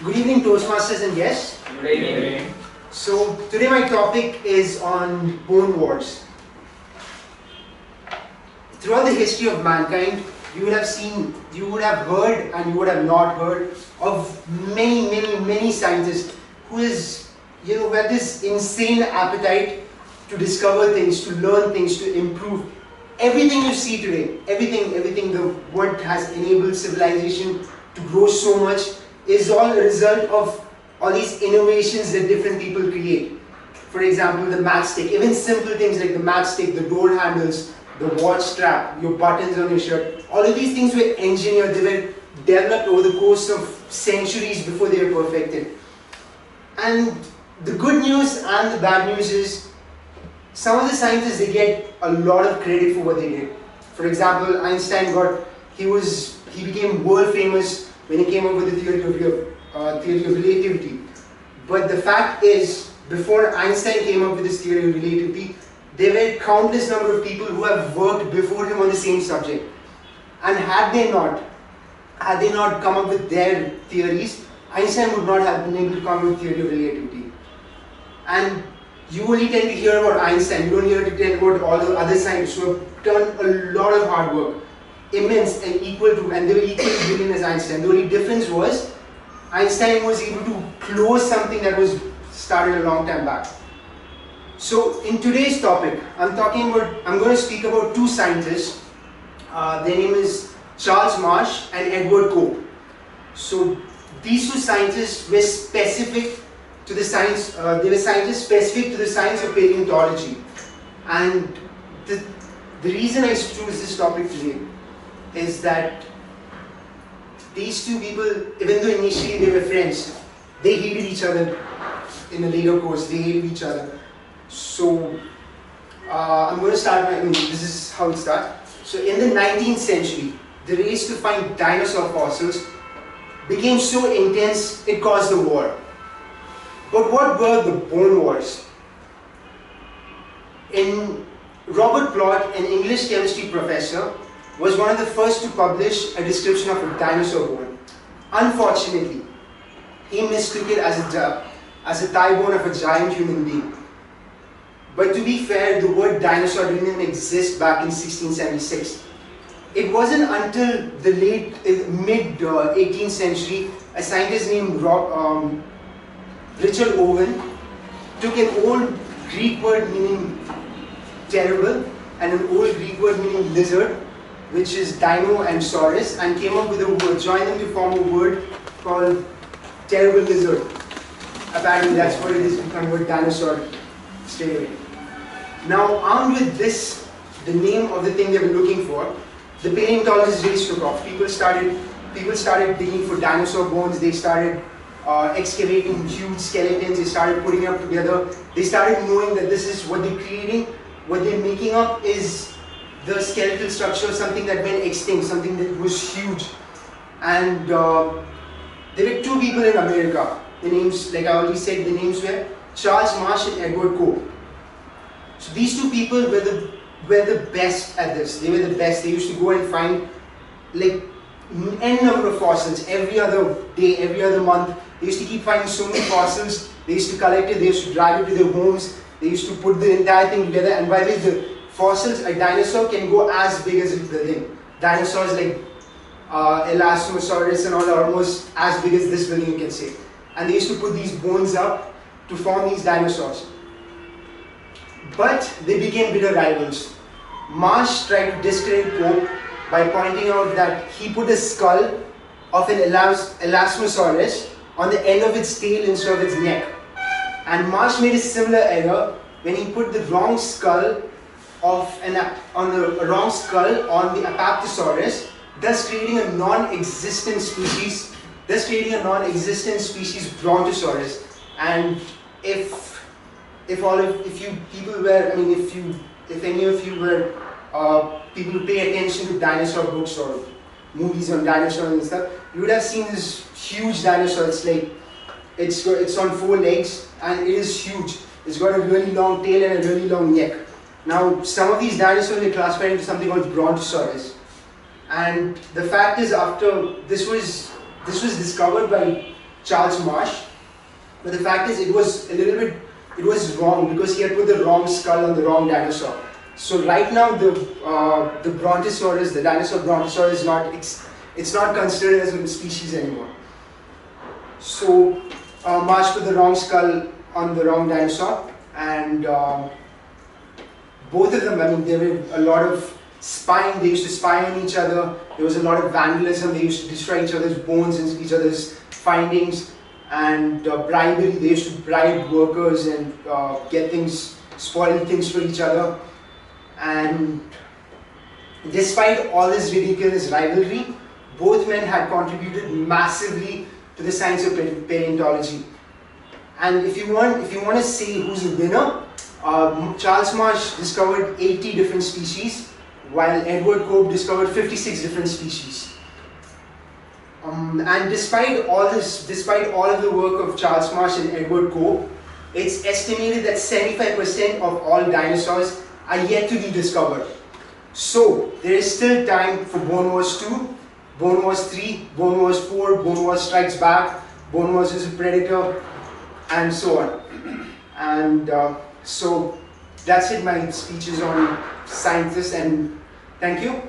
Good evening, Toastmasters and guests. Good evening. So today my topic is on bone wars. Throughout the history of mankind, you would have seen, you would have heard, and you would have not heard of many scientists who had this insane appetite to discover things, to learn things, to improve. Everything you see today, everything the world has enabled civilization to grow so much is all a result of all these innovations that different people create. For example, the matchstick, even simple things like the matchstick, the door handles, the watch strap, your buttons on your shirt, all of these things were engineered, they were developed over the course of centuries before they were perfected. And the good news and the bad news is, some of the scientists, they get a lot of credit for what they did. For example, Einstein he became world famous when he came up with the theory of relativity. But the fact is, before Einstein came up with this theory of relativity, there were countless number of people who have worked before him on the same subject. And had they not come up with their theories, Einstein would not have been able to come up with the theory of relativity. And you only tend to hear about Einstein, you don't hear about all the other scientists who have done a lot of hard work, immense and equal to, and they were equally brilliant as Einstein. The only difference was, Einstein was able to close something that was started a long time back. So in today's topic, I'm going to speak about two scientists. Their name is Charles Marsh and Edward Cope. So these two scientists were specific to the science, they were scientists specific to the science of paleontology. And the reason I chose this topic today is that these two people, even though initially they were friends, they hated each other in the later course, they hated each other. So I'm going to start this is how it starts. So in the 19th century, the race to find dinosaur fossils became so intense it caused a war. But what were the bone wars? Robert Plot, an English chemistry professor, was one of the first to publish a description of a dinosaur bone. Unfortunately, he mistook it as a thigh bone of a giant human being. But to be fair, the word dinosaur didn't even exist back in 1676. It wasn't until the mid 18th century, a scientist named Richard Owen took an old Greek word meaning terrible and an old Greek word meaning lizard, which is dino and saurus, and came up with a word, joined them to form a word called terrible lizard. Apparently that's what it is to convert dinosaur straight away. Now, armed with this, the name of the thing they were looking for, the paleontologists really took off. People started digging for dinosaur bones, they started excavating huge skeletons, they started putting them together, they started knowing that this is what they're creating, what they're making up is the skeletal structure of something that went extinct, something that was huge. And there were two people in America. The names, like I already said, the names were Charles Marsh and Edward Cope. So these two people were the best at this. They were the best. They used to go and find like n number of fossils every other day, every other month. They used to keep finding so many fossils. They used to collect it. They used to drive it to their homes. They used to put the entire thing together. And by the way, the fossils, a dinosaur can go as big as a building. Dinosaurs like Elasmosaurus and all are almost as big as this building, you can say. And they used to put these bones up to form these dinosaurs. But they became bitter rivals. Marsh tried to discredit Cope by pointing out that he put a skull of an Elasmosaurus on the end of its tail instead of its neck. And Marsh made a similar error when he put the wrong skull on the Apatosaurus, thus creating a non-existent species, Brontosaurus. And if any of you were people who pay attention to dinosaur books or movies on dinosaurs and stuff, you would have seen this huge dinosaur. It's like it's on 4 legs and it is huge. It's got a really long tail and a really long neck. Now, some of these dinosaurs are classified into something called Brontosaurus. And the fact is, after this was discovered by Charles Marsh. But the fact is, it was wrong because he had put the wrong skull on the wrong dinosaur. So right now, the Brontosaurus, the dinosaur Brontosaurus, is not it's not considered as a species anymore. So Marsh put the wrong skull on the wrong dinosaur, and both of them, I mean, there were a lot of spying. They used to spy on each other. There was a lot of vandalism. They used to destroy each other's bones and each other's findings, and bribery. They used to bribe workers and get things, spoil things for each other. And despite all this ridiculous rivalry, both men had contributed massively to the science of paleontology. And if you want to say who's the winner, Charles Marsh discovered 80 different species, while Edward Cope discovered 56 different species. And despite all of the work of Charles Marsh and Edward Cope, it's estimated that 75% of all dinosaurs are yet to be discovered. So there is still time for Bone Wars 2, Bone Wars 3, Bone Wars 4, Bone Wars Strikes Back, Bone Wars is a Predator, and so on. And so that's it, my speeches on scientists, and thank you.